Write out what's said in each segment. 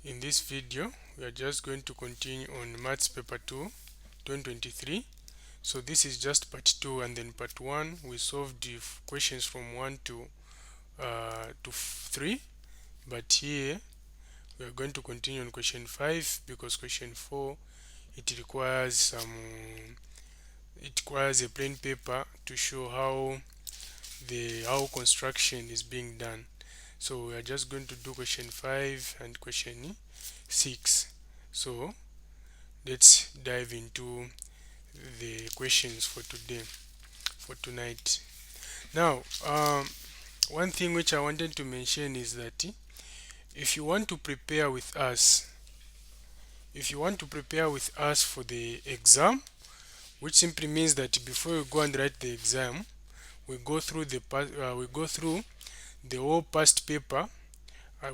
In this video, we are just going to continue on Maths Paper 2, 2023. So this is just part 2, and then part 1 we solved the questions from 1 to 3. But here we are going to continue on question 5 because question 4 it requires a plain paper to show how construction is being done. So we are just going to do question 5 and question 6. So let's dive into the questions for tonight. Now, one thing which I wanted to mention is that if you want to prepare with us, for the exam, which simply means that before you go and write the exam, we go through the whole past paper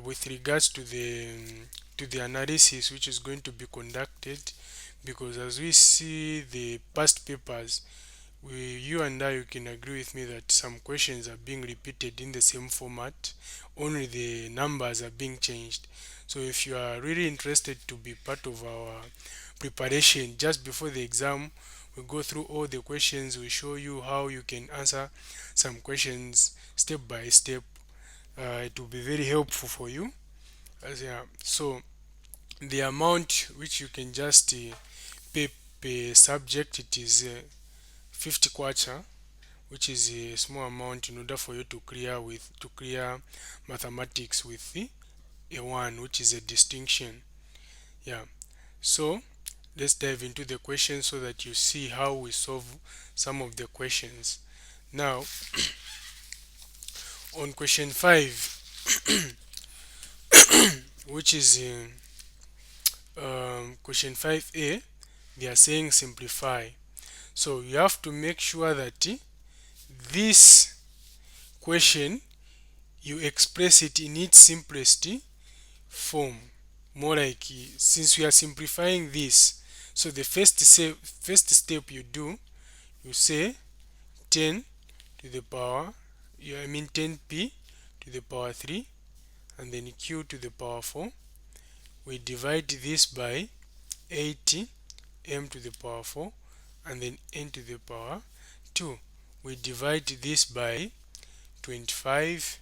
with regards to the analysis which is going to be conducted, because as we see the past papers, you and I, you can agree with me that some questions are being repeated in the same format, only the numbers are being changed. So if you are really interested to be part of our preparation just before the exam, we go through all the questions, we show you how you can answer some questions step by step. It will be very helpful for you. So the amount which you can just pay per subject, it is 50 kwacha, which is a small amount in order for you to clear mathematics with a 1, which is a distinction. Yeah. So let's dive into the questions so that you see how we solve some of the questions. Now, on question 5, which is question 5a, they are saying simplify. So you have to make sure that this question you express it in its simplest form, more like since we are simplifying this. So the first step you do, you say 10 to the power, 10p to the power 3, and then q to the power 4. We divide this by 80 m to the power 4, and then n to the power 2. We divide this by 25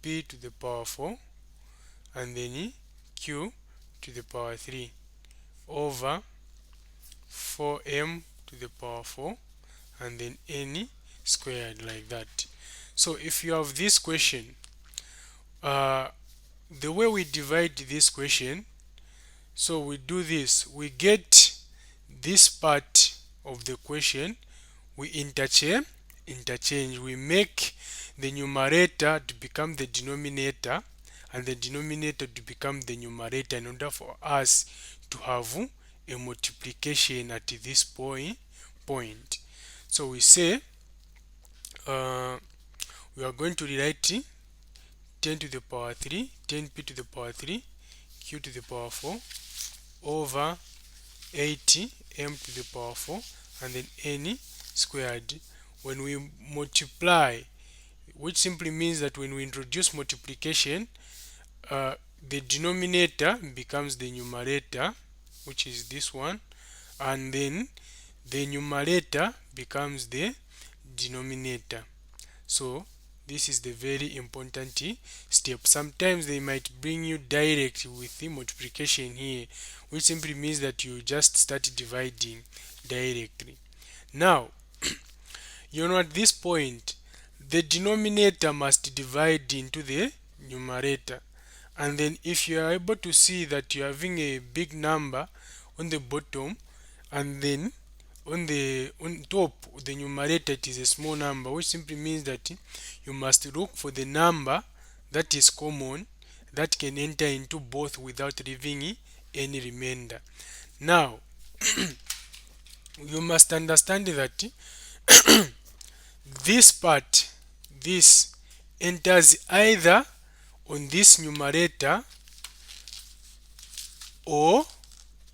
p to the power 4, and then q to the power 3 over 4m to the power 4, and then n squared, like that. So if you have this question, the way we divide this question, so we do this, we get this part of the question, we interchange, we make the numerator to become the denominator and the denominator to become the numerator in order for us to have a multiplication at this point. So we say we are going to rewrite 10 to the power 3, 10p to the power 3, q to the power 4 over 80 m to the power 4, and then n squared. When we multiply, which simply means that when we introduce multiplication, the denominator becomes the numerator, which is this one, and then the numerator becomes the denominator. So this is the very important step. Sometimes they might bring you direct with the multiplication here, which simply means that you just start dividing directly. Now, at this point, the denominator must divide into the numerator, and then if you are able to see that you are having a big number on the bottom, and then on top the numerator it is a small number, which simply means that you must look for the number that is common, that can enter into both without leaving any remainder. Now you must understand that this enters either on this numerator or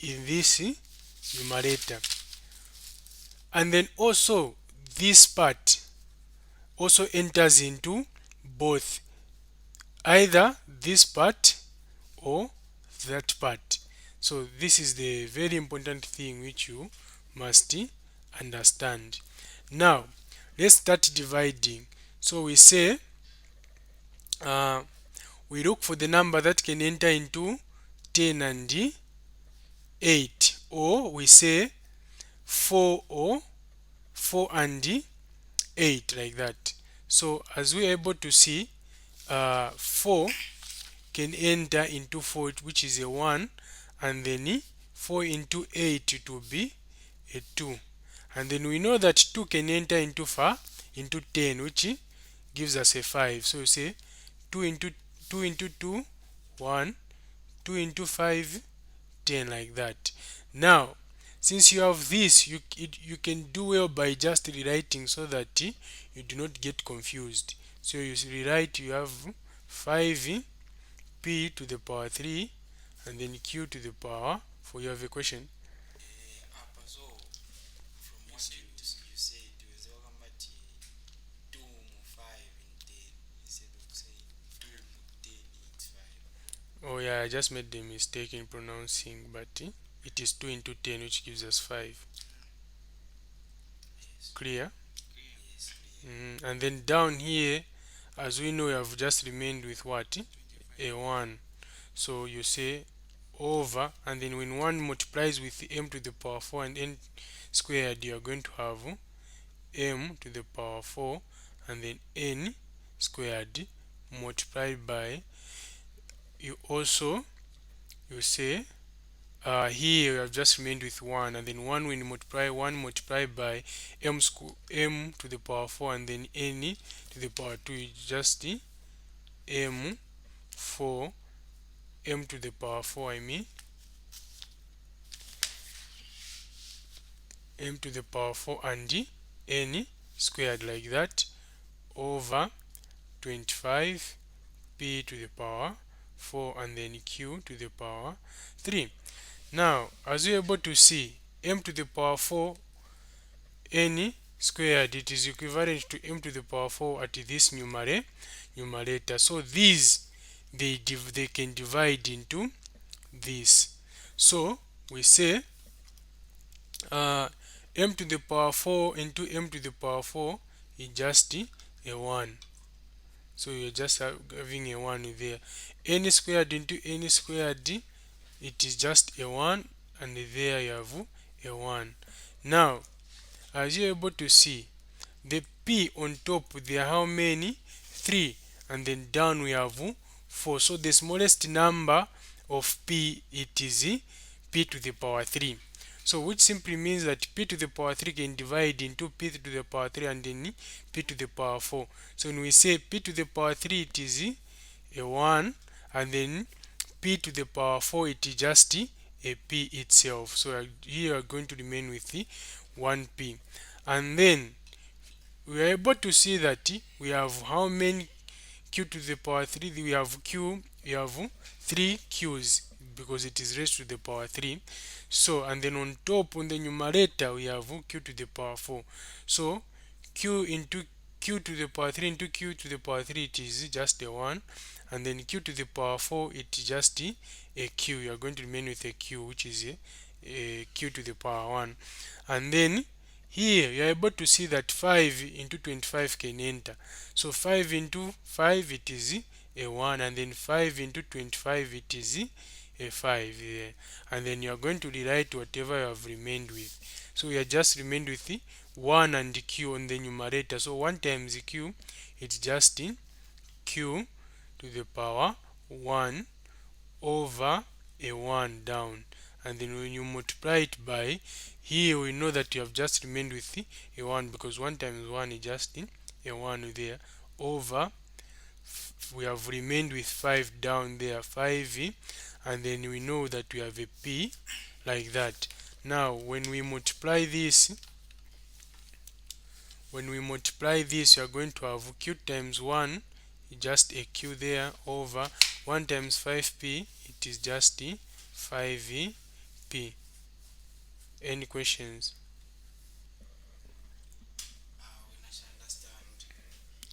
in this numerator, and then also this part also enters into both, either this part or that part. So this is the very important thing which you must understand. Now let's start dividing. So we say uh, we look for the number that can enter into 10 and 8, or we say 4 or 4 and 8, like that. So as we are able to see, 4 can enter into 4, which is a 1, and then 4 into 8 it will be a 2, and then we know that 2 can enter into 10, which gives us a 5. So you say 2 into 2, 1, 2 into 5, 10, like that. Now since you have this, you can do well by just rewriting so that you do not get confused. So you rewrite, you have 5 p to the power 3 and then q to the power 4. You have a question? Oh yeah, I just made the mistake in pronouncing, but it is 2 into 10, which gives us 5. Clear? And then down here, as we know, we have just remained with what? A 1. So you say over, and then when 1 multiplies with m to the power 4 and n squared, you are going to have m to the power 4 and then n squared multiplied by, you also, you say here we have just remained with 1, and then 1 when multiply 1 multiplied by m to the power 4 and then n to the power 2 is just m 4 m to the power 4, I mean m to the power 4 and n squared, like that, over 25 p to the power 4 and then q to the power 3. Now as you're able to see, m to the power 4 n squared, it is equivalent to m to the power 4 at this numerator. So these, they can divide into this. So we say m to the power 4 into m to the power 4 is just a 1. So you're just having a 1 there. N squared into n squared, it is just a 1, and there you have a 1. Now as you're able to see, the p on top, there are how many? 3, and then down we have 4. So the smallest number of p, it is p to the power 3. So which simply means that p to the power 3 can divide into p to the power 3 and then p to the power 4. So when we say p to the power 3, it is a 1, and then p to the power 4, it is just a p itself. So here we are going to remain with the 1p, and then we are able to see that we have how many q to the power 3? We have q, we have 3 q's because it is raised to the power 3. So and then on top, on the numerator, we have q to the power 4. So q into q to the power 3 into q to the power 3, it is just a 1, and then q to the power 4, it is just a q. You are going to remain with a q, which is a q to the power 1. And then here you are able to see that 5 into 25 can enter. So 5 into 5, it is a 1, and then 5 into 25, it is a 5 there. And then you are going to rewrite whatever you have remained with. So we are just remained with the 1 and q on the numerator. So 1 times q, it's just q to the power 1 over a 1 down, and then when you multiply it by, here we know that you have just remained with a 1 because 1 times 1 is just a 1 there, over we have remained with 5 down there, 5, and then we know that we have a p, like that. Now when we multiply this, you are going to have q times 1, just a q there, over 1 times 5p, it is just 5p. Any questions?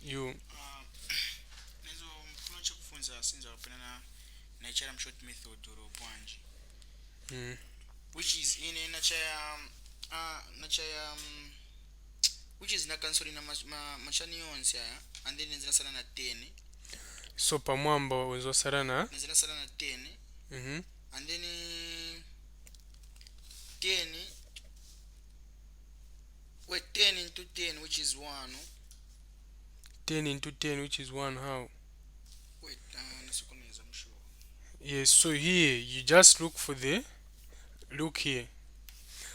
You short method or bwanji, mm. which is in a nachaya which is na cancel na machani yonse aya, and then nzina sala na 10, So pamwamba wenzosala na nzina sala na 10, mm-hmm. and then 10, wait, 10 into 10 which is 1. 10 into 10 which is 1. How? Wait, I'm sure. Yes, so here you just look here.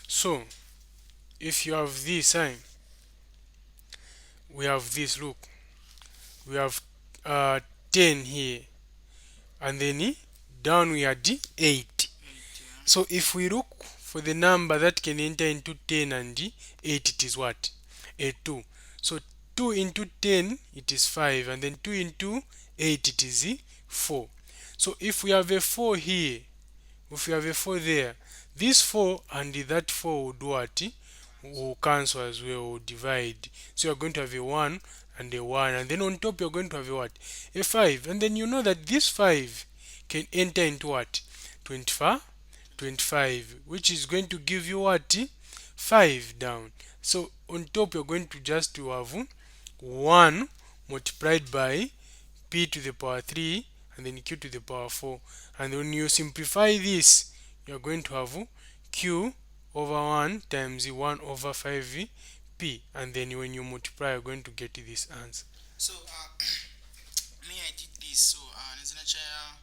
So if you have this sign, we have this, look, we have uh 10 here, and then down we had 8. 8, yeah. So if we look for the number that can enter into 10 and 8, it is what? A 2. So 2 into 10 it is 5, and then 2 into 8 it is 4. So if we have a 4 here, if we have a 4 there, this 4 and that 4 will do what? Will cancel as well, will divide. So you're going to have a 1 and a 1, and then on top you're going to have a what? A 5. And then you know that this 5 can enter into what? 25, which is going to give you what? 5 down. So on top you're going to just to have 1 multiplied by p to the power 3 and then q to the power 4, and when you simplify this you're going to have q over 1 times 1 over 5 p, and then when you multiply you're going to get this answer. So me I did this, so nzina chaya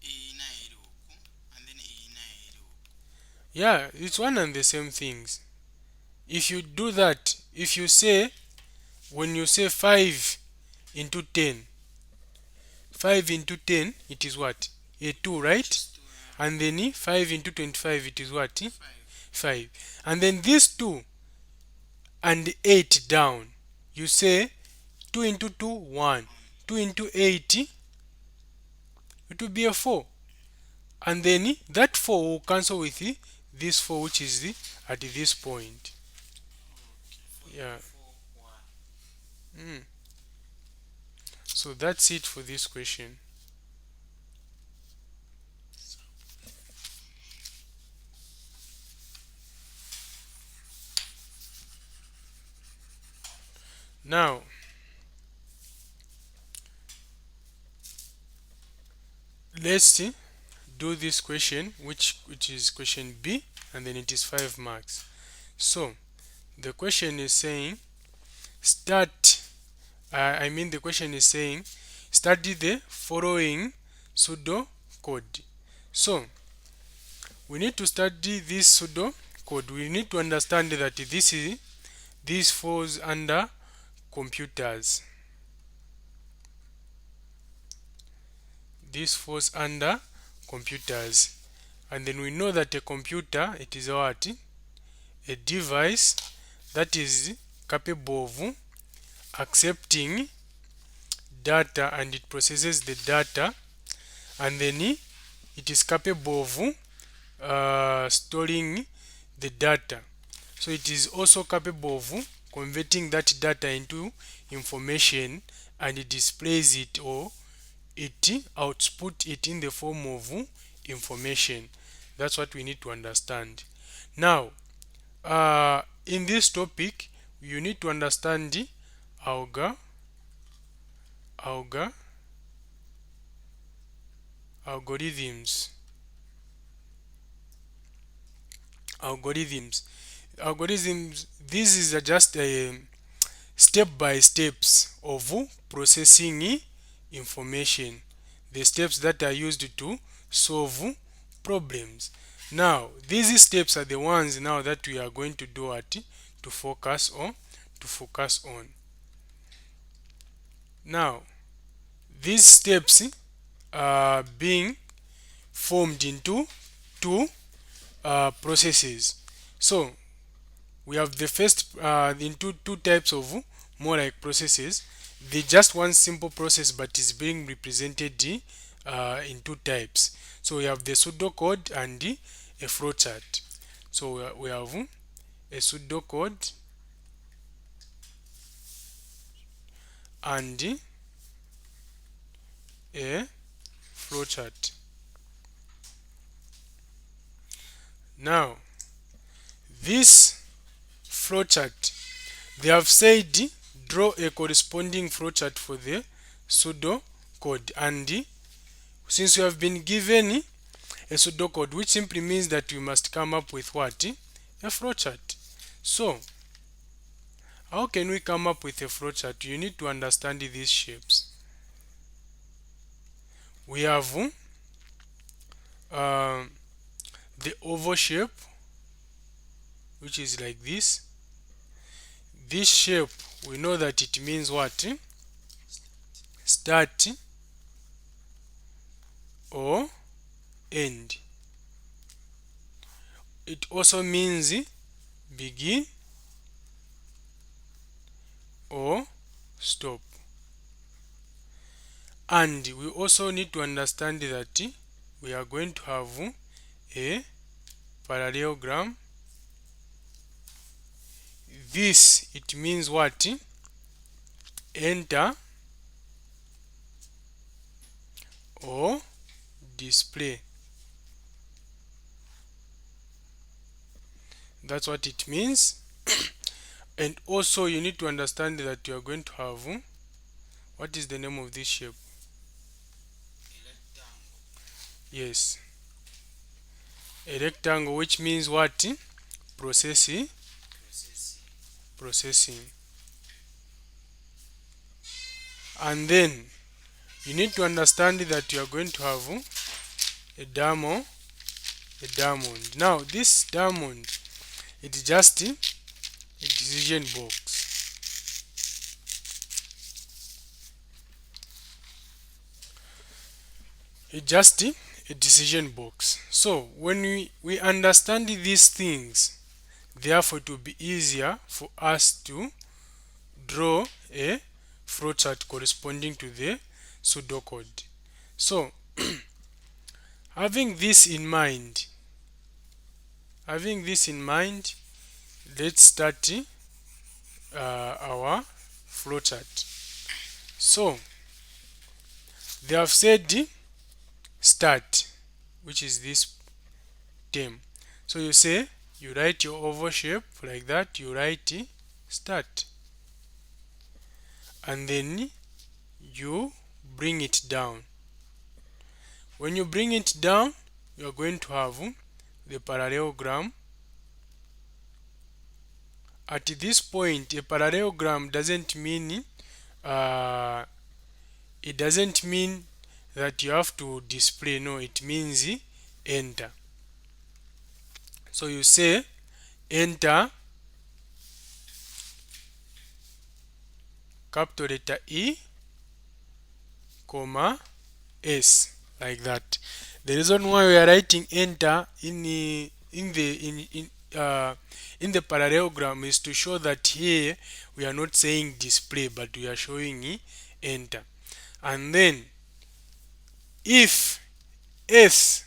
a na iruku, and then a na iruku. Yeah, it's one and the same things. If you do that, if you say, when you say 5 into 10, 5 into 10 it is what? A 2, right? Just 2, And then 5 into 25 it is what? 5. 5. And then these 2 and 8 down, you say 2 into 2 1, 2 into 8 it will be a 4, and then that 4 will cancel with this 4 which is at this point. Okay, 4 into Yeah. 4, 1. Mm. So that's it for this question. Now let's do this question, which is question B, and then it is 5 marks. So the question is saying start I mean the question is saying study the following pseudo code. So we need to study this pseudo code. We need to understand that this falls under computers. This falls under computers, and then we know that a computer, it is what? A device that is capable of accepting data, and it processes the data, and then it is capable of storing the data. So it is also capable of converting that data into information, and it displays it, or it output it in the form of information. That's what we need to understand. Now in this topic you need to understand alga alga algorithms algorithms. This is just a step by steps of processing information, the steps that are used to solve problems. Now these steps are the ones now that we are going to do what? To focus on. Now these steps are being formed into two processes. So we have the first into two types of more like processes. The just one simple process, but is being represented in two types. So we have the pseudocode and a flowchart. So we have a pseudocode and a flowchart. Now this flowchart, they have said draw a corresponding flowchart for the pseudo code, and since you have been given a pseudocode, which simply means that you must come up with what? A flowchart. So how can we come up with a flowchart? You need to understand these shapes. We have the oval shape, which is like this. This shape, we know that it means what? Start or end. It also means begin or stop. And we also need to understand that we are going to have a parallelogram. This, it means what? Enter or display. That's what it means. And also you need to understand that you are going to have, what is the name of this shape? Yes, a rectangle, which means what? Processing. And then you need to understand that you are going to have a diamond. Now this diamond, it's just a decision box. It's just a decision box. So when we understand these things, therefore it will be easier for us to draw a flowchart corresponding to the pseudocode. So having this in mind, let's start our flowchart. So they have said start, which is this term. So you say, you write your oval shape like that, you write start, and then you bring it down. When you bring it down, you are going to have the parallelogram. At this point, a parallelogram doesn't mean that you have to display. No, it means enter. So you say enter capital letter E, comma S, like that. The reason why we are writing enter in the parallelogram is to show that here we are not saying display, but we are showing enter. And then if S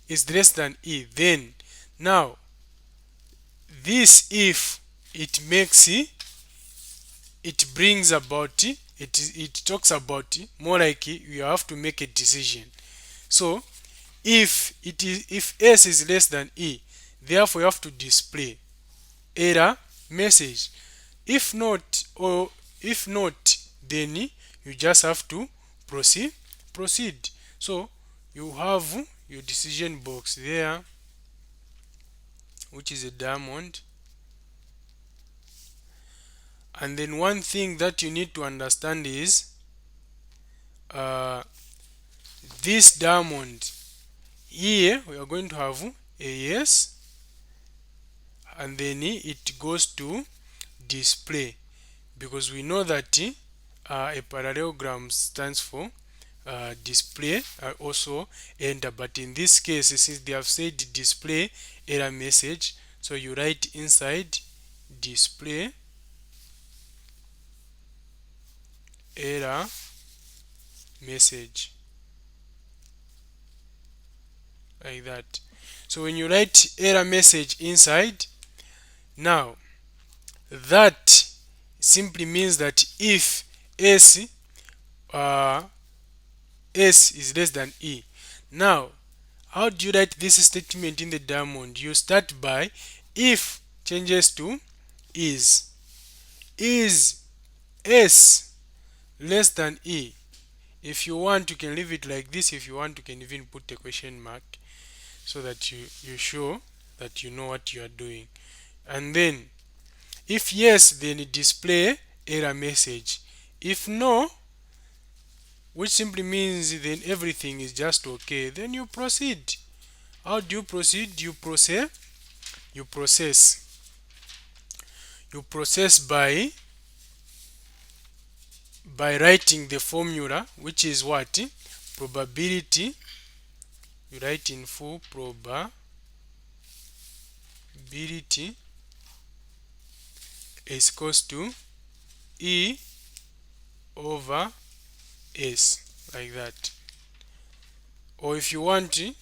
is less than E, then now this if it makes it brings about it talks about more like you have to make a decision. So if S is less than E, therefore you have to display error message. If not, then you just have to proceed. So you have your decision box there, which is a diamond. And then one thing that you need to understand is this diamond here, we are going to have a yes, and then it goes to display, because we know that a parallelogram stands for display, also enter. But in this case, since they have said display error message, so you write inside display error message, like that. So when you write error message inside, now that simply means that if S S is less than E. Now, how do you write this statement in the diamond? You start by if changes to is S less than E. If you want, you can leave it like this. If you want, you can even put a question mark so that you show that you know what you are doing. And then if yes, then display error message. If no, which simply means then everything is just okay, then you proceed. How do you proceed? You process by writing the formula, which is what? Probability. You write in full: probability is equals to E over S, like that. Or if you want, you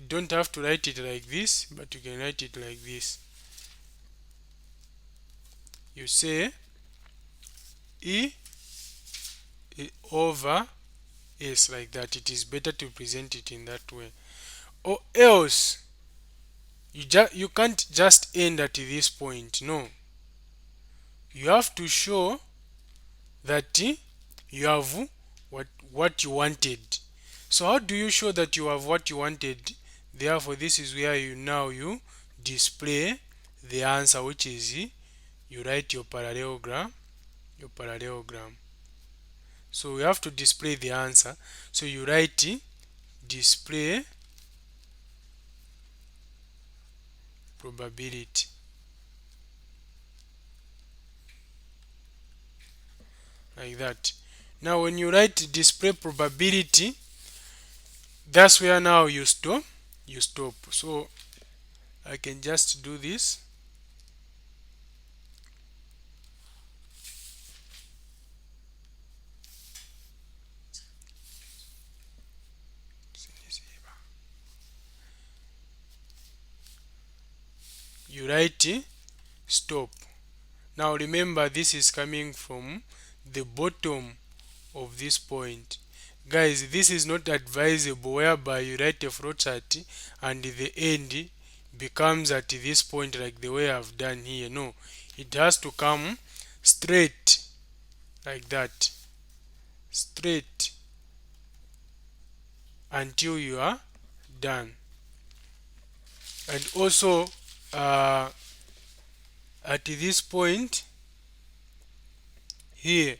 don't have to write it like this, but you can write it like this. You say E over S, like that. It is better to present it in that way. Or else you can't just end at this point. No, you have to show that you have what you wanted. So how do you show that you have what you wanted? Therefore, this is where you display the answer, which is you write your parallelogram. So we have to display the answer. So you write display probability, like that. Now when you write display probability, that's where now you stop. So I can just do this. You write stop. Now remember, this is coming from the bottom of this point. Guys, this is not advisable whereby you write a flowchart and the end becomes at this point like the way I've done here. No, it has to come straight, like that, straight until you are done. And also at this point here,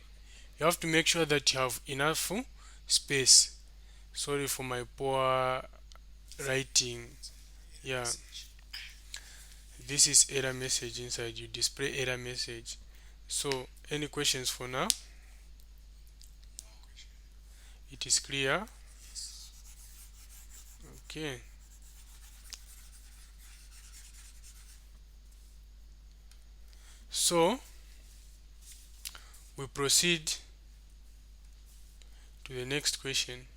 you have to make sure that you have enough space. Sorry for my poor writing. Yeah, this is error message inside. You display error message. So any questions for now? It is clear. Okay, so we proceed to the next question.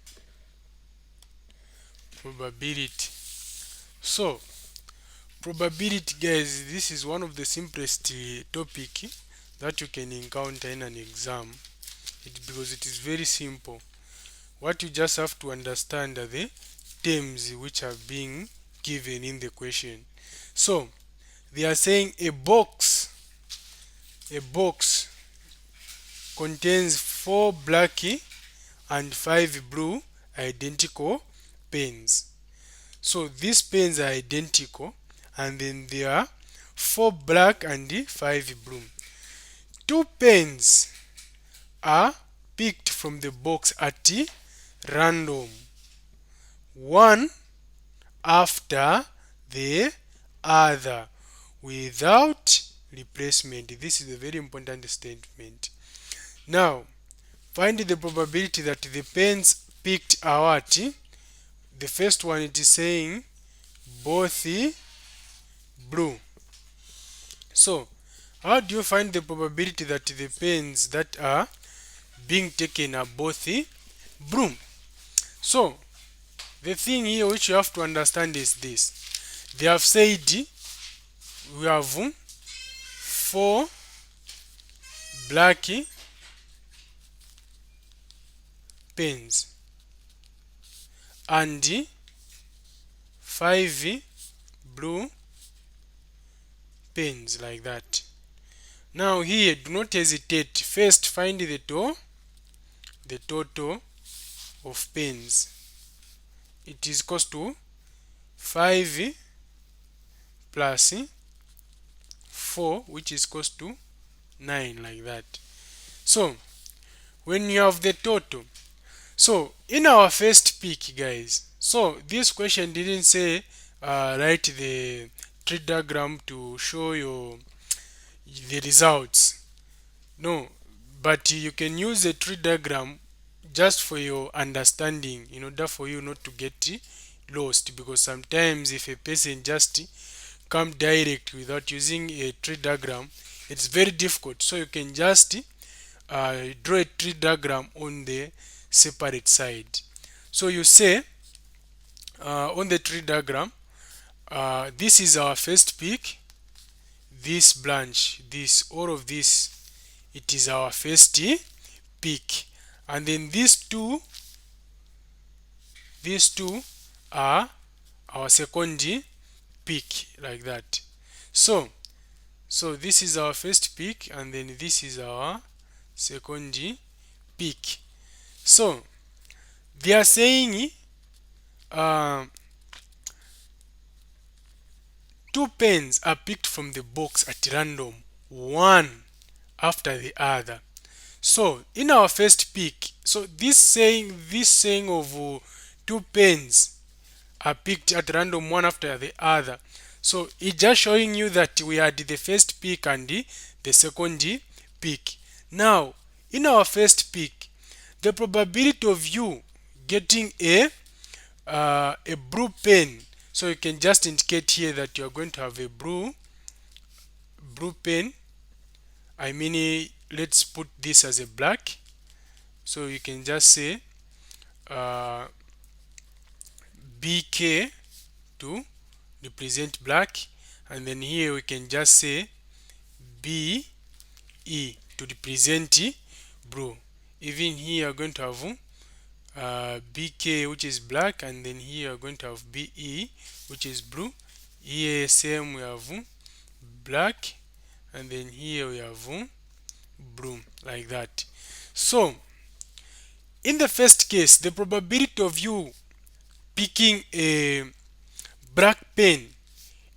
Probability. So probability, guys, this is one of the simplest topic that you can encounter in an exam, because it is very simple. What you just have to understand are the terms which are being given in the question. So they are saying a box contains 4 black and 5 blue identical pens. So these pens are identical, and then there are 4 black and 5 blue. 2 pens are picked from the box at random, one after the other, without replacement. This is a very important statement. Now find the probability that the pens picked are what? The first one, it is saying both blue. So how do you find the probability that the pens that are being taken are both blue? So the thing here which you have to understand is this: they have said we have 4 black pens. and 5 blue pens, like that. Now here, do not hesitate. First find the total of pens. It is equals to 5 plus 4, which is equals to 9, like that. So when you have the total, so in our first pick, guys, so this question didn't say write the tree diagram to show you the results. No, but you can use a tree diagram just for your understanding, in order for you not to get lost, because sometimes if a person just come direct without using a tree diagram, it's very difficult. So you can just draw a tree diagram on the separate side. So you say on the tree diagram, this is our first peak, this branch, this, all of this, it is our first peak, and then these two are our second peak, like that. So this is our first peak, and then this is our second peak. So they are saying uh, two pens are picked from the box at random, one after the other. So in our first pick, so this saying of two pens are picked at random, one after the other, so it's just showing you that we had the first pick and the second pick. Now in our first pick, the probability of you getting a blue pen, so you can just indicate here that you are going to have a blue pen. I mean, let's put this as a black, so you can just say BK to represent black, and then here we can just say BE to represent blue. Even here you're going to have BK, which is black, and then here you're going to have BE, which is blue. Here same we have black, and then here we have blue, like that. So in the first case, the probability of you picking a black pen,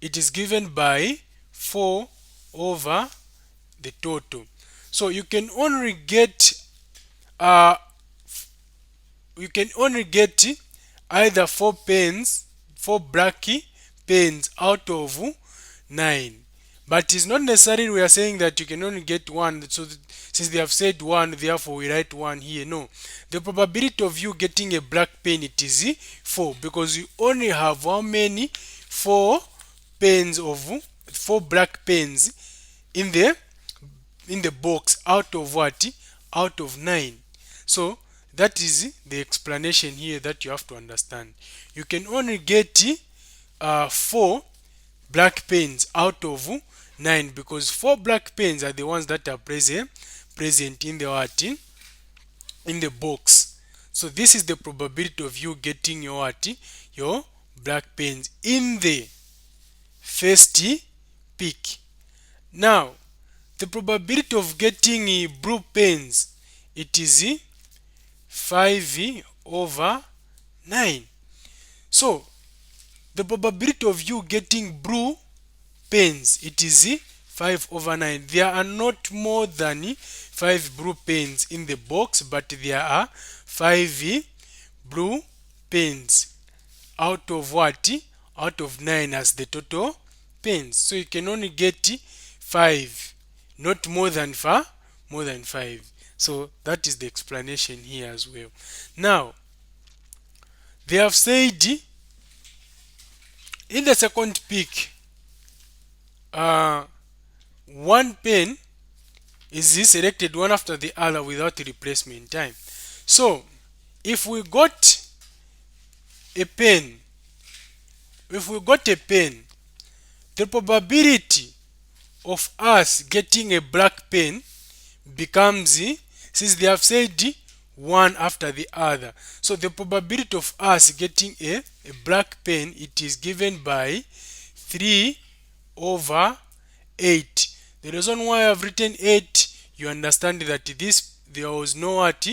it is given by 4 over the total. So you can only get uh, either 4 black pens out of 9. But it's not necessarily we are saying that you can only get one. So since they have said one, therefore we write one here. No, the probability of you getting a black pen, it is 4, because you only have how many? 4 black pens in the box out of what? Out of 9. So that is the explanation here that you have to understand. You can only get 4 black pens out of 9, because 4 black pens are the ones that are present in the what? In the box. So this is the probability of you getting your what? Your black pens in the first pick. Now the probability of getting blue pens, it is 5 over 9. So the probability of you getting blue pens, it is 5 over 9. There are not more than 5 blue pens in the box, but there are 5 blue pens out of what? Out of 9 as the total pens. So you can only get 5, not more than 5. So that is the explanation here as well. Now they have said in the second pick, one pen is selected one after the other without replacement time. So if we got a pen, the probability of us getting a black pen becomes, since they have said one after the other. So the probability of us getting a black pen, it is given by 3 over 8. The reason why I've written 8, you understand that there was no what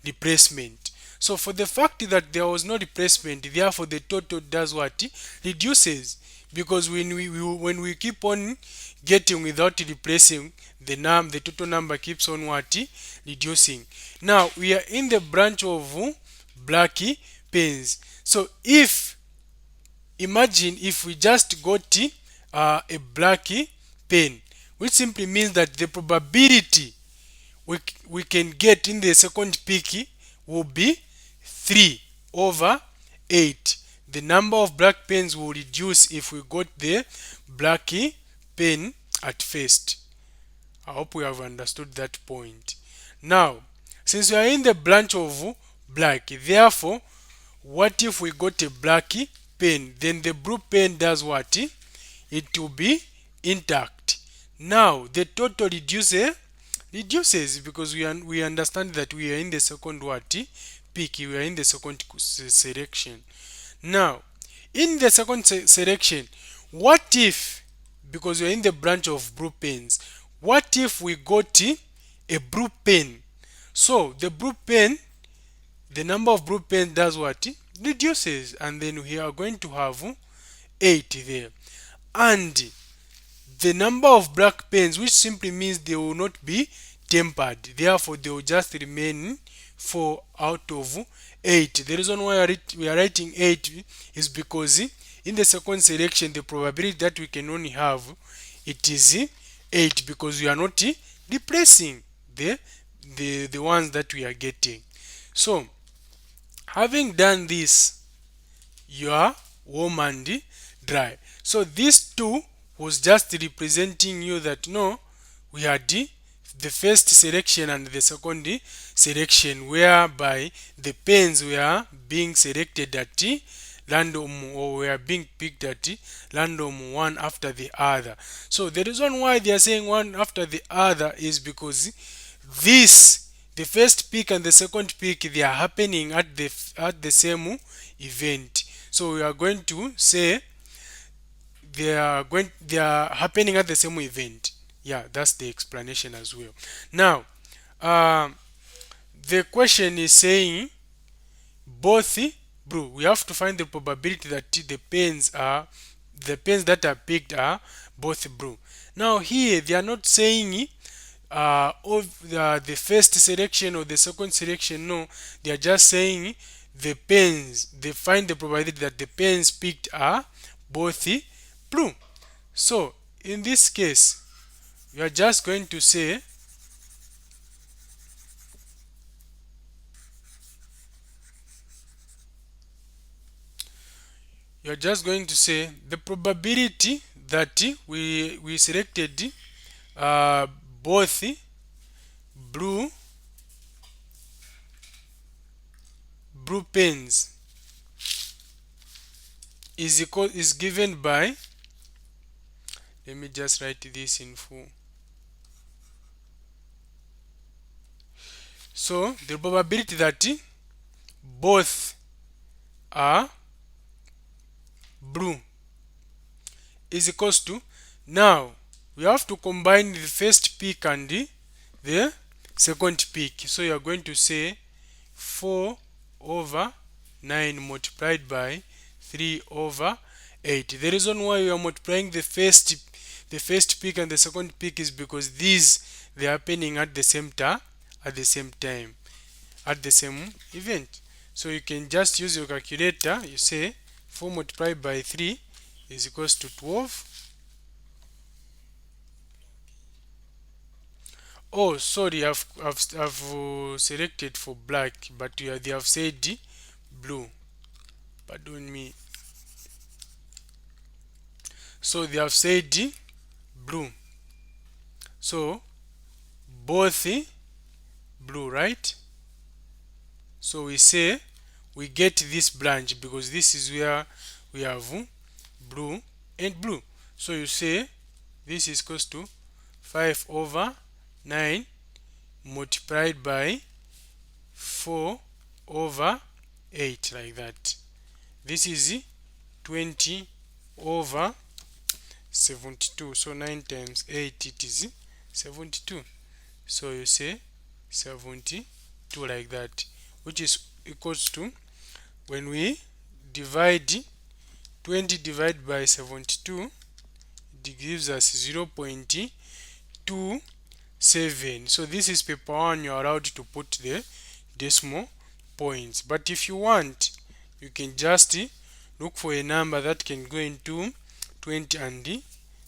replacement. So for the fact that there was no replacement, therefore the total does what? Reduces. Because when we keep on getting without replacing, the total number keeps on what? Reducing. Now we are in the branch of black pens. So imagine if we just got a black pen, which simply means that the probability we can get in the second pick will be 3 over 8. The number of black pens will reduce if we got the black pen at first. I hope we have understood that point. Now, since we are in the branch of black, therefore, what if we got a black pen? Then the blue pen does what? It will be intact. Now, the total reduces because we understand that we are in the second what? Pick. We are in the second selection. Now, in the second selection, what if, because we are in the branch of blue pens, what if we got a blue pen? So the blue pen, the number of blue pen does what? Reduces, and then we are going to have 8 there. And the number of black pens, which simply means they will not be tempered, therefore they will just remain 4 out of 8. The reason why we are writing 8 is because in the second selection the probability that we can only have it is 8, because we are not replacing the ones that we are getting. So having done this, you are warm and dry. So these two was just representing you that no, we had the first selection and the second selection, whereby the pens were being selected at random, or were being picked at random, one after the other. So the reason why they are saying one after the other is because the first pick and the second pick, they are happening at the same event. So we are going to say they are happening at the same event. Yeah, that's the explanation as well. Now the question is saying both blue. We have to find the probability that the pens that are picked are both blue. Now here they are not saying of the first selection or the second selection. No, they are just saying the pens. They find the probability that the pens picked are both blue. So in this case, we are just going to say the probability that we selected both blue pens is given by, let me just write this in full. So the probability that both are blue is equals to, now we have to combine the first peak and the second peak. So you are going to say 4 over 9 multiplied by 3 over 8. The reason why we are multiplying the first peak and the second peak is because they are happening at the same time, at the same event. So you can just use your calculator. You say 4 multiplied by 3 is equals to 12. Oh, sorry, I've selected for black, but they have said blue. Pardon me. So they have said blue. So both blue, right? So we say we get this branch because this is where we have blue and blue. So you say this is equals to 5 over 9 multiplied by 4 over 8 like that. This is 20 over 72. So 9 times 8 it is 72. So you say 72 like that, which is equals to, when we divide 20 divided by 72, it gives us 0.27. So this is paper 1, you're allowed to put the decimal points, but if you want, you can just look for a number that can go into 20 and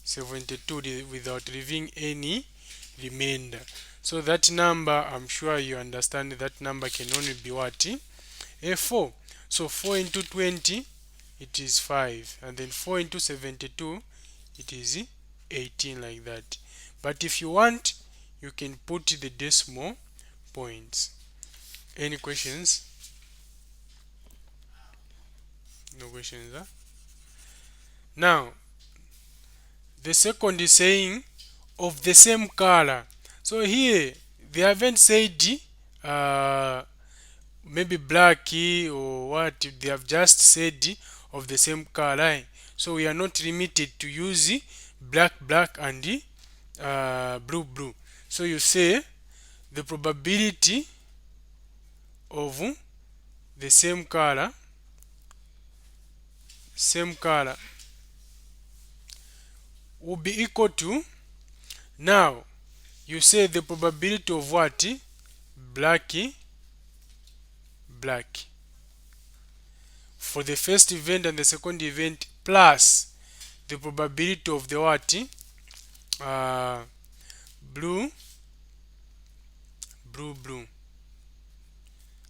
72 without leaving any remainder. So that number, I'm sure you understand, that number can only be what? A 4. So 4 into 20, it is 5, and then 4 into 72, it is 18 like that. But if you want, you can put the decimal points. Any questions? No questions, huh? Now, the second is saying of the same color. So here they haven't said maybe black or what, they have just said of the same color. So we are not limited to use black and blue. So you say the probability of the same color will be equal to, now you say the probability of what? Black for the first event and the second event, plus the probability of the what? Blue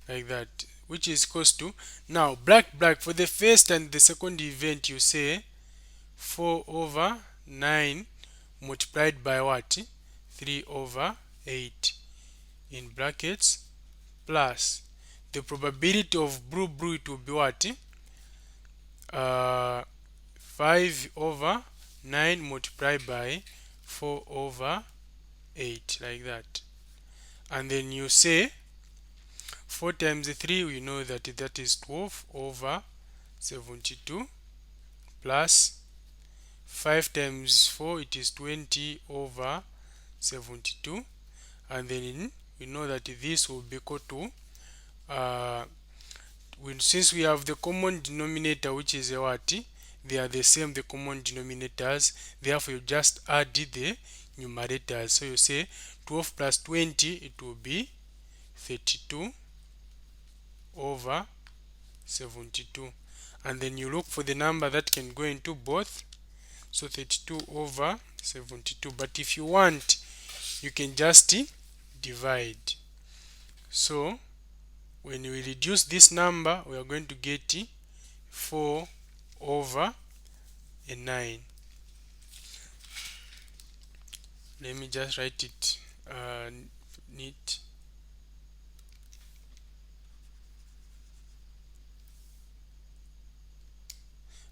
like that, which is equals to, now black for the first and the second event, you say 4 over 9 multiplied by what? 3 over 8 in brackets, plus the probability of blue it will be what? 5 over 9 multiplied by 4 over 8 like that. And then you say 4 times 3, we know that that is 12 over 72, plus 5 times 4, it is 20 over 72, and then we know that this will be equal to, since we have the common denominator, which is a what? They are the same, the common denominators, therefore you just add the numerators. So you say 12 plus 20, it will be 32 over 72, and then you look for the number that can go into both. So 32 over 72, but if you want, you can just divide. So when we reduce this number, we are going to get 4 over 9. Let me just write it neat.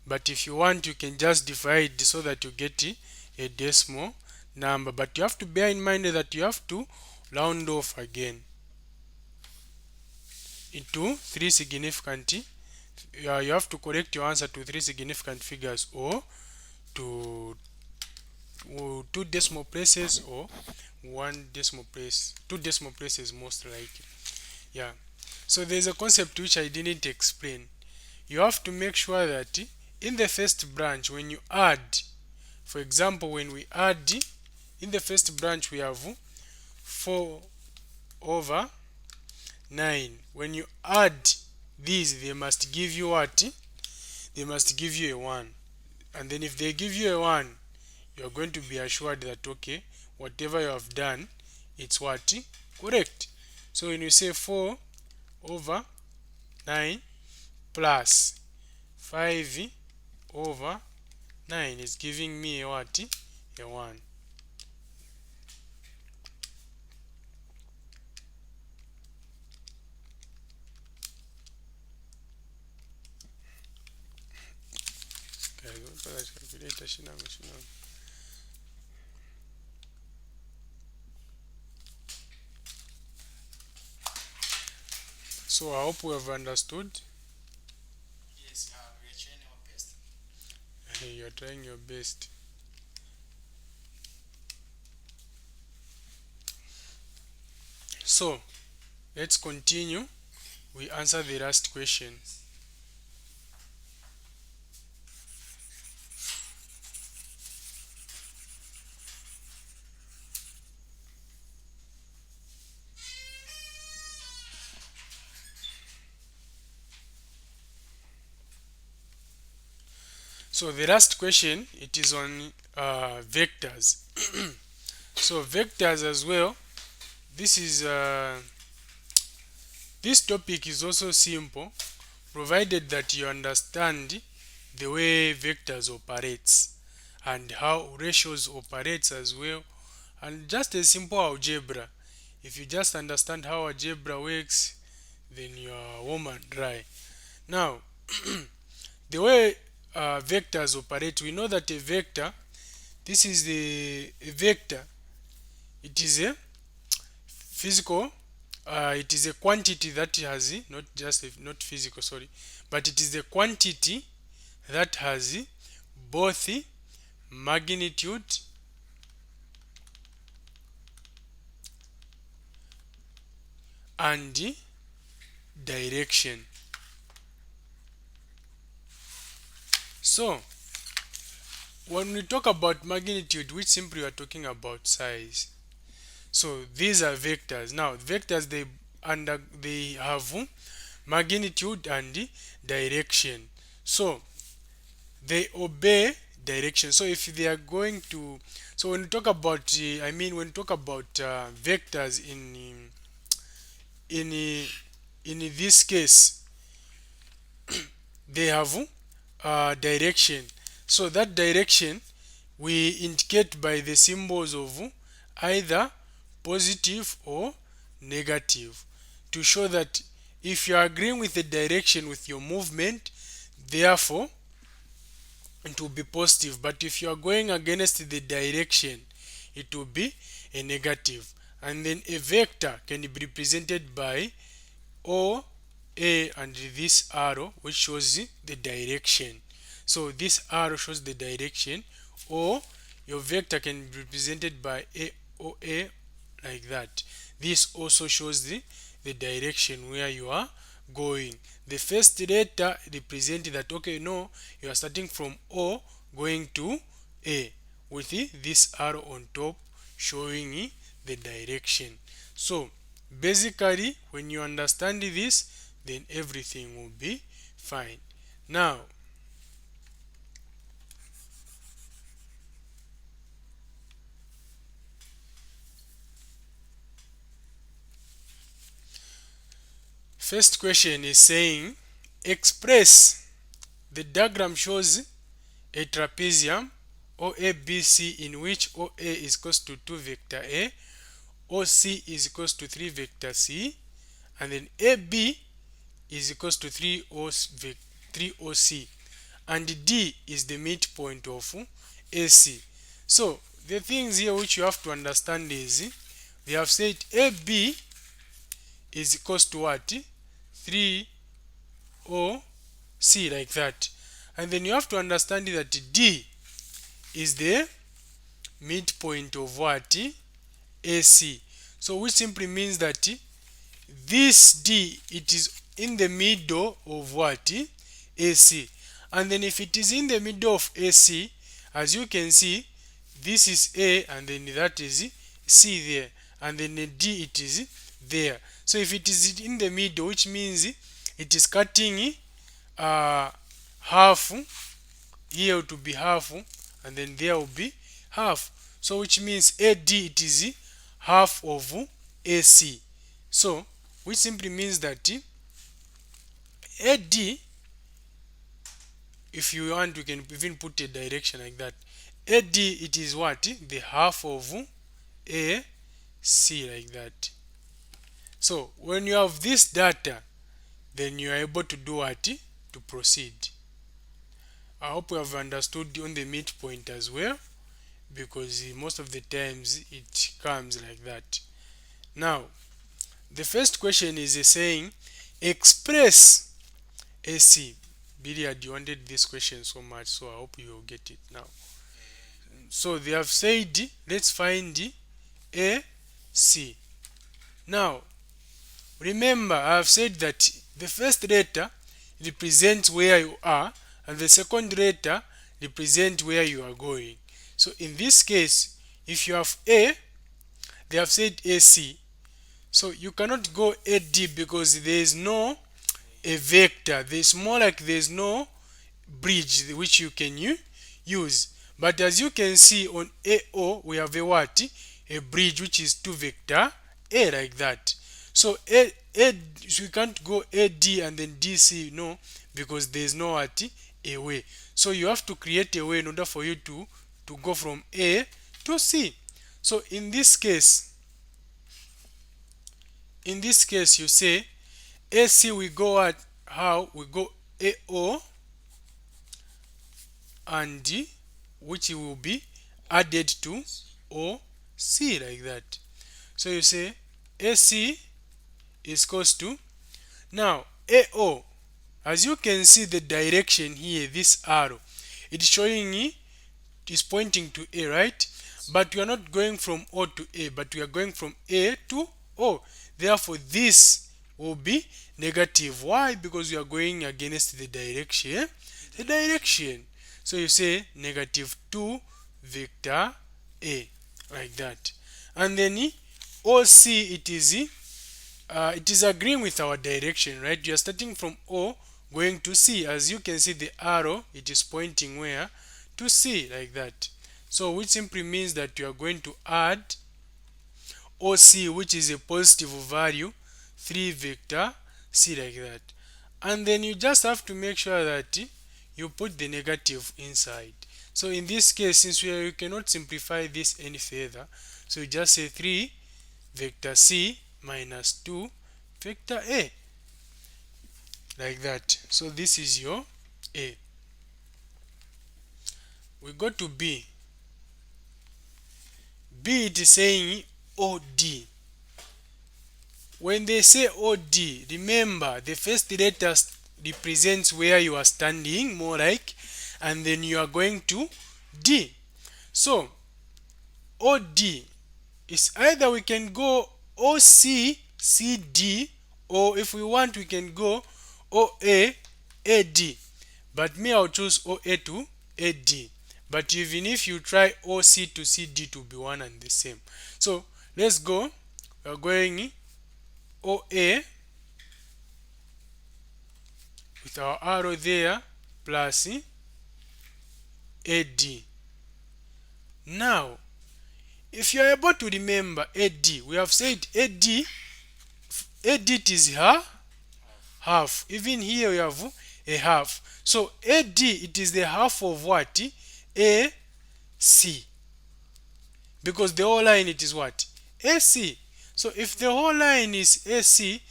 But if you want, you can just divide so that you get a decimal number, but you have to bear in mind that you have to round off again into 3 significant, you have to correct your answer to 3 significant figures, or to 2 decimal places, or 1 decimal place, 2 decimal places most likely. Yeah, so there's a concept which I didn't explain. You have to make sure that in the first branch, when you add, for example, when we add in the first branch, we have 4 over 9. When you add these, they must give you what? They must give you a 1. And then if they give you a 1, you're going to be assured that, okay, whatever you have done, it's what? Correct. So when you say 4 over 9 plus 5 over 9 is giving me a what? A 1. So I hope we have understood. Yes, we are trying our best. You're trying your best. So let's continue. We answer the last question. So the last question, it is on vectors. So vectors as well. This is this topic is also simple, provided that you understand the way vectors operates and how ratios operates as well, and just a simple algebra. If you just understand how algebra works, then you are warm and dry. Now, the way vectors operate, we know that a vector, this is a vector. It is a physical, it is a quantity that has not just not physical, sorry, but it is a quantity that has both magnitude and direction. So when we talk about magnitude, which simply we are talking about size. So these are vectors. Now vectors, they have magnitude and direction. So they obey direction. So if they are going to, so when we talk about when we talk about vectors in in this case, they have direction. So that direction we indicate by the symbols of either positive or negative, to show that if you are agreeing with the direction with your movement, therefore it will be positive, but if you are going against the direction, it will be a negative. And then a vector can be represented by O, A, and this arrow which shows the direction. So this arrow shows the direction, or your vector can be represented by A, O, A, like that. This also shows the direction where you are going. The first letter represents that, okay, no, you are starting from O going to A, with this arrow on top showing the direction. So basically when you understand this, then everything will be fine. Now first question is saying, express, the diagram shows a trapezium OABC in which OA is equals to 2 vector A, OC is equals to 3 vector C, and then AB is equals to 3 OC, and D is the midpoint of AC. So the things here which you have to understand is, we have said AB is equals to what? 3 OC, like that. And then you have to understand that D is the midpoint of what? AC. So which simply means that this D, it is in the middle of what? AC. And then if it is in the middle of AC, as you can see, this is A, and then that is C there, and then the D, it is there. So if it is in the middle, which means it is cutting half, here to be half, and then there will be half. So which means AD, it is half of AC. So which simply means that AD, if you want, you can even put a direction like that. AD, it is what? The half of AC, like that. So when you have this data, then you are able to do what? To proceed. I hope you have understood on the midpoint as well, because most of the times it comes like that. Now the first question is saying, express AC. Billiard, you wanted this question so much, so I hope you will get it now. So they have said let's find AC. Now remember, I have said that the first letter represents where you are and the second letter represents where you are going. So in this case, if you have A, they have said AC. So you cannot go AD because there is no a vector. There's more like there's no bridge which you can use. But as you can see on AO, we have a what? A bridge which is 2 vector A, like that. So so we can't go AD and then DC, no, because there's no what? A way. So you have to create a way in order for you to go from A to C. So in this case, you say AC, we go at how we go AO and D, which will be added to OC, like that. So you say AC is equals to, now AO, as you can see the direction here, this arrow, it's showing is pointing to A, right? But we are not going from O to A, but we are going from A to O. Therefore this will be negative. Why? Because we are going against the direction. So you say negative 2 vector A, like that. And then OC, it is agreeing with our direction, right? You are starting from O going to C. As you can see the arrow, it is pointing where? To C, like that. So which simply means that you are going to add OC, which is a positive value, 3 vector C, like that. And then you just have to make sure that you put the negative inside. So in this case, since you cannot simplify this any further, so you just say 3 vector C minus 2 vector A, like that. So this is your A. We go to B. B, it is saying OD. When they say OD, remember the first letter represents where you are standing, more like, and then you are going to D. So OD is either we can go OC CD, or if we want we can go OA AD, but me I'll choose OA to AD. But even if you try OC to CD to be one and the same. So let's go. We're going OA with our arrow there plus AD. Now if you are able to remember AD, we have said AD it is half. Even here we have a half. So AD, it is the half of what? AC. Because the whole line, it is what? AC. So if the whole line is AC,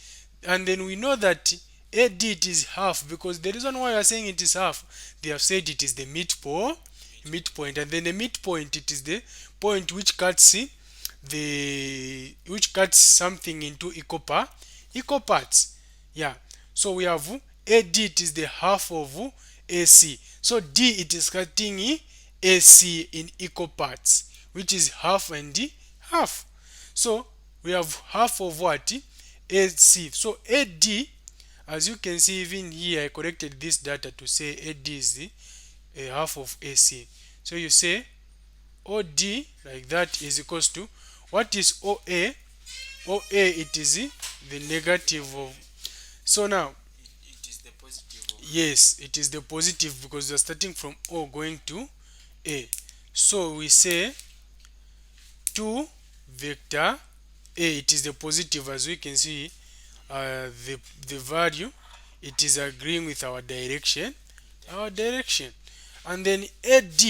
and then we know that AD, it is half, because the reason why we are saying it is half, they have said it is the midpoint, and then the midpoint, it is the point which cuts something into equal parts. Yeah. So we have AD, it is the half of AC. So D, it is cutting AC in equal parts, which is half and half. So we have half of what? AC. So AD, as you can see, even here I corrected this data to say AD is the half of AC. So you say OD, like that, is equals to, what is OA? OA, it is the negative of, so now It is the positive of. yes, it is the positive because we are starting from O going to A. So we say 2 vector A, it is the positive. As we can see, the value, it is agreeing with our direction. And then AD,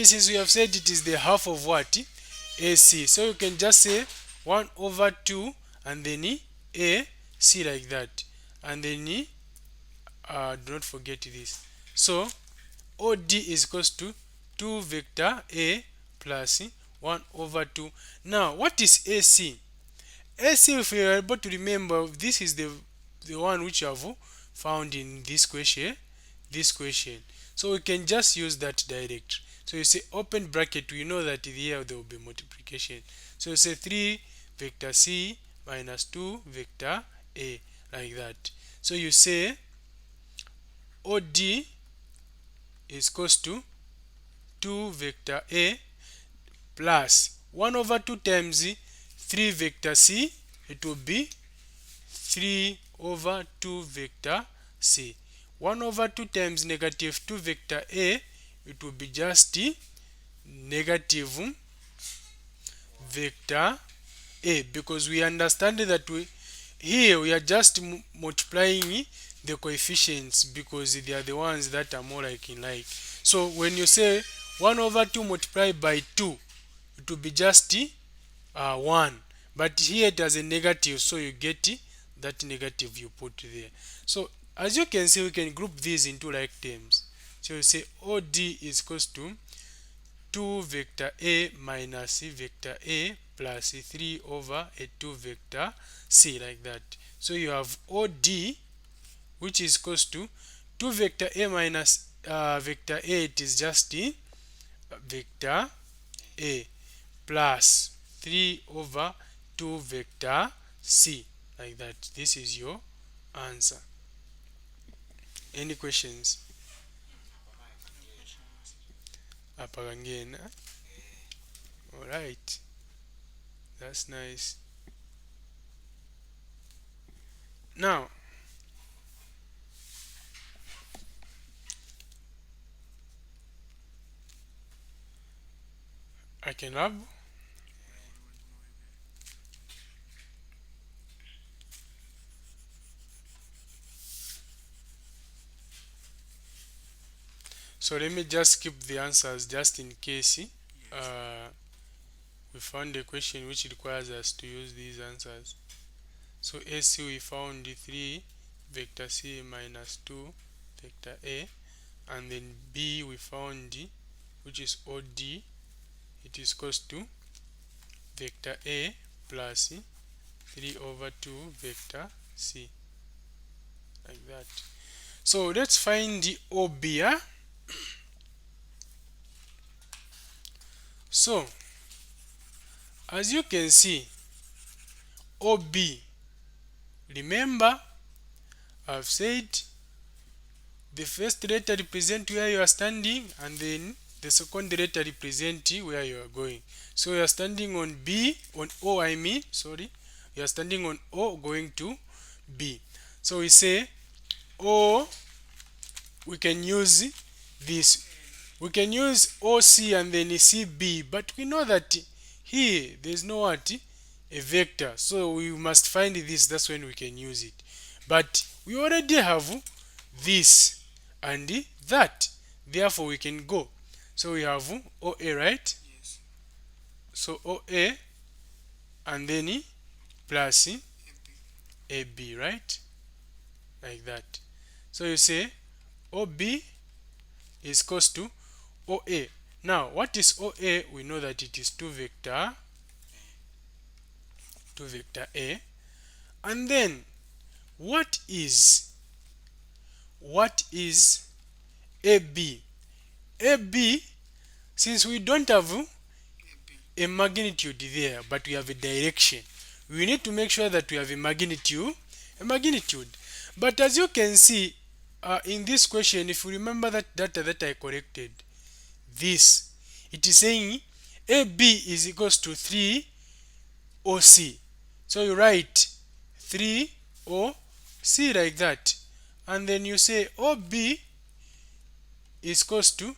since we have said it is the half of what? AC. So you can just say 1 over 2 and then AC, like that. And then do not forget this. So OD is equals to 2 vector A plus 1 over 2. Now what is AC? AC, if you are able to remember, this is the the one which you have found in this question, so we can just use that direct. So you say open bracket, we know that here there will be multiplication, so you say 3 vector c minus 2 vector a, like that. So you say OD is equals to 2 vector a plus 1 over 2 times 3 vector c, it will be 3 over 2 vector c. 1 over 2 times negative 2 vector a, it will be just negative vector a, because we understand that we are just multiplying the coefficients because they are the ones that are more like in like. So when you say 1 over 2 multiplied by 2, it will be just 1, but here it has a negative, so you get that negative you put there. So as you can see, we can group these into like terms. So you say OD is equals to 2 vector a minus vector a plus 3 over a 2 vector c, like that. So you have OD, which is equals to 2 vector a minus vector a, it is just vector a, plus 3 over 2 vector c, like that. This is your answer. Any questions? Apagangena. All right, that's nice. Now I can have so let me just skip the answers just in case we found a question which requires us to use these answers. So AC we found 3 vector c minus 2 vector a, and then B we found which is OD, it is equals to vector a plus 3 over 2 vector c, like that. So let's find the OB. So as you can see, OB, remember I've said the first letter represent where you are standing, and then the second letter represent where you are going. So you are standing on B, on O I mean, sorry, you are standing on O going to B. So we say O, we can use this, we can use OC and then CB, but we know that here there's no what, a vector, so we must find this, that's when we can use it. But we already have this and that, therefore we can go. So we have OA, right? Yes. So OA and then plus AB. AB, right? Like that. So you say OB is equals to OA. Now what is OA? We know that it is 2 vector A. And then what is AB? AB, since we don't have AB. a magnitude there, but we have a direction, we need to make sure that we have a magnitude. But as you can see in this question, if you remember that data that I corrected, this, it is saying AB is equals to 3 OC. So you write 3 OC, like that, and then you say OB is equals to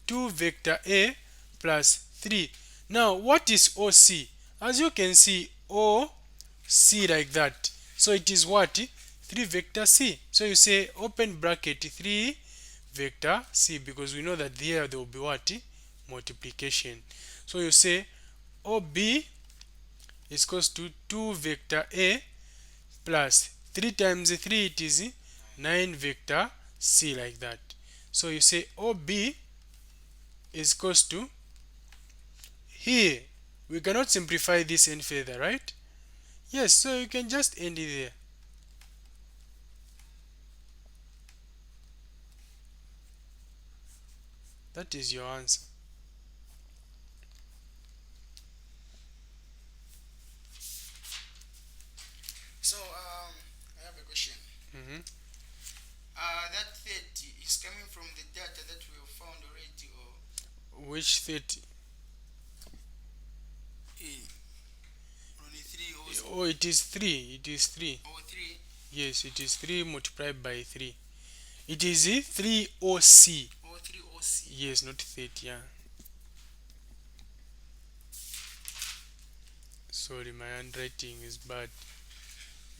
2 vector A plus 3. Now what is OC? As you can see, OC, like that, so it is what, 3 vector C. So you say open bracket 3 vector C, because we know that there will be what, multiplication. So you say OB is equals to 2 vector A plus 3 times 3, it is 9 vector C, like that. So you say OB is equals to, here we cannot simplify this any further, right? Yes, so you can just end it there. That is your answer. So I have a question. Hmm. That 30 is coming from the data that we have found already, or Which 30? only 3 Oh, it is 3. It is 3. or 3? Yes, it is 3 multiplied by 3. It is 3 OC. Or 3 OC? Yes, not 30. Yeah. Sorry, my handwriting is bad.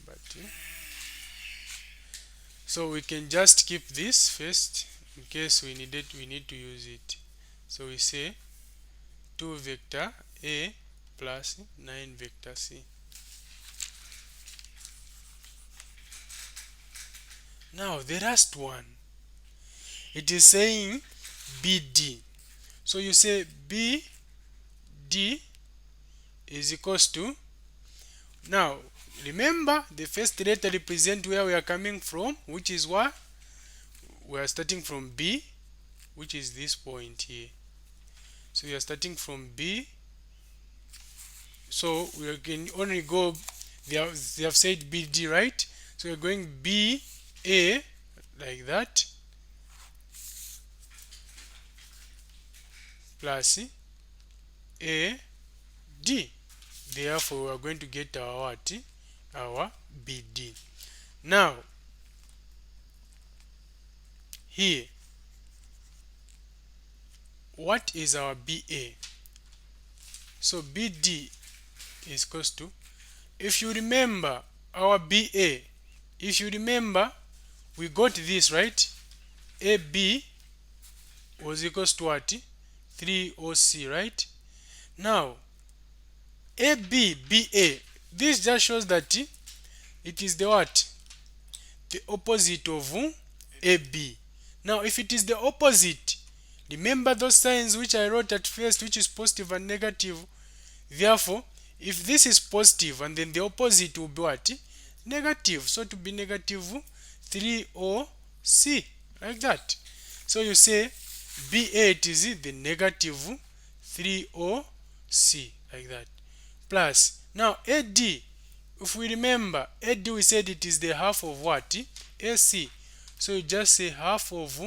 But so we can just keep this first in case we need it. We need to use it. So we say 2 vector A plus 9 vector C. Now the last one, it is saying BD. So you say BD is equals to, now remember the first letter represent where we are coming from, which is what? We are starting from B, which is this point here. So we are starting from B. So we can only go, they have said BD, right? So we're going BA like that plus AD. Therefore we are going to get our what? Our BD. Now here, what is our BA? So BD is equals to, if you remember our BA, if you remember, we got this, right? AB was equals to what? 3OC, right? Now ABBA, this just shows that it is the what? The opposite of AB. Now if it is the opposite, remember those signs which I wrote at first, which is positive and negative. Therefore, if this is positive and then the opposite will be what? Negative. So to be negative 3OC, like that. So you say BA, it is the negative 3OC, like that. Plus, now AD, if we remember, AD we said it is the half of what? AC. So you just say half of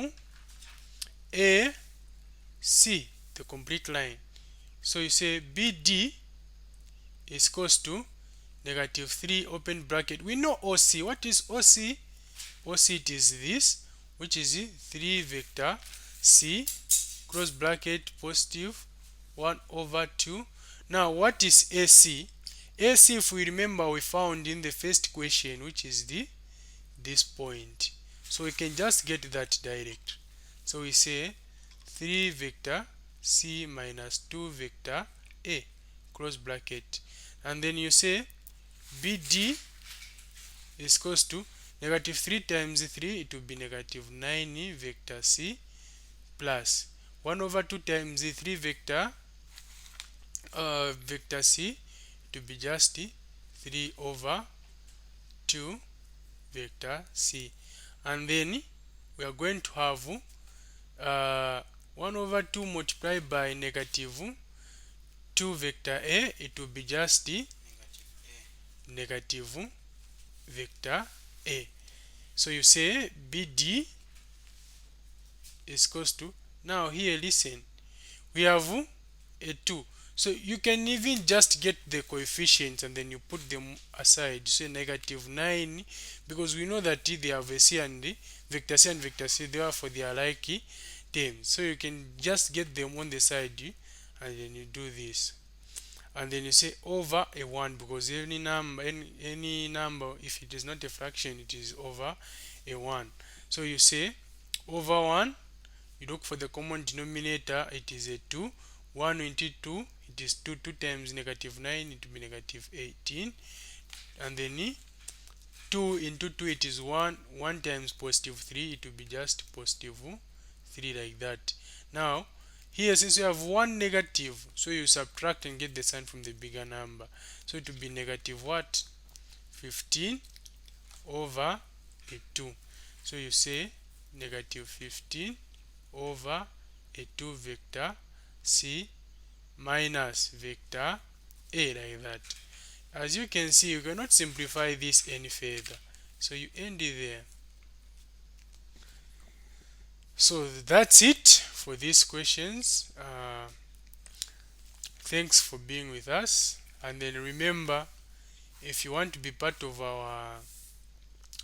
AC, the complete line. So you say BD is equals to negative 3 open bracket. We know OC. What is OC? OC, it is this, which is 3 vector C close bracket positive 1 over 2. Now what is AC? AC, if we remember, we found in the first question, which is this point. So we can just get that direct. So we say 3 vector C minus 2 vector A close bracket, and then you say BD is equals to negative 3 times 3, it will be negative 9 vector C plus 1 over 2 times 3 vector vector C, it will be just 3 over 2 vector C, and then we are going to have 1 over 2 multiplied by negative 2 vector A, it will be just negative vector A. So you say BD is equals to, now here listen, we have a 2. So you can even just get the coefficients and then you put them aside. Say negative 9, because we know that they have a C and vector C and vector C, therefore they are like terms. So you can just get them on the side and then you do this. And then you say over a 1, because any number, any number, if it is not a fraction, it is over a 1. So you say over 1, you look for the common denominator, it is a 2. 1 into 2, it is 2. 2 times negative 9, it will be negative 18. And then 2 into 2, it is 1. 1 times positive 3, it will be just positive 3, like that. Now here, since you have one negative, so you subtract and get the sign from the bigger number. So it will be negative what? 15 over a 2. So you say negative 15 over a 2 vector C minus vector A, like that. As you can see, you cannot simplify this any further, so you end it there. So that's it for these questions. Thanks for being with us, and then remember, if you want to be part of our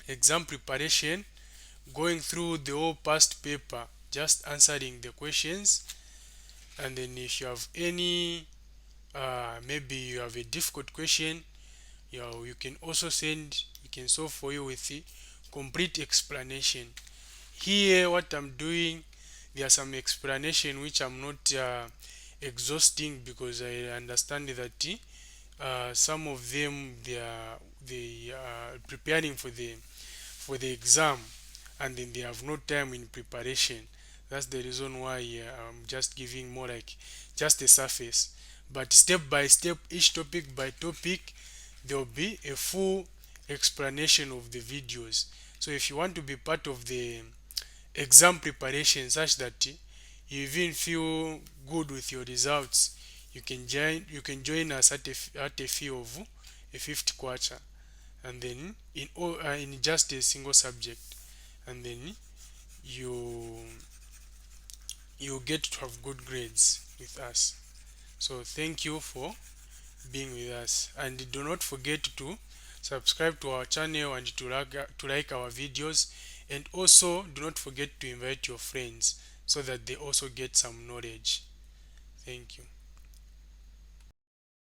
exam preparation, going through the whole past paper, just answering the questions, and then if you have any maybe you have a difficult question, you can also send, we can solve for you with the complete explanation. Here what I'm doing, there are some explanation which I'm not exhausting, because I understand that some of them they are preparing for the exam, and then they have no time in preparation. That's the reason why I'm just giving more like just a surface, but step by step, each topic by topic, there will be a full explanation of the videos. So if you want to be part of the exam preparation, such that you even feel good with your results, you can join us at a fee of a 50 kwacha, and then in just a single subject, and then you you get to have good grades with us. So thank you for being with us, and do not forget to subscribe to our channel and to like our videos, and also do not forget to invite your friends so that they also get some knowledge. Thank you.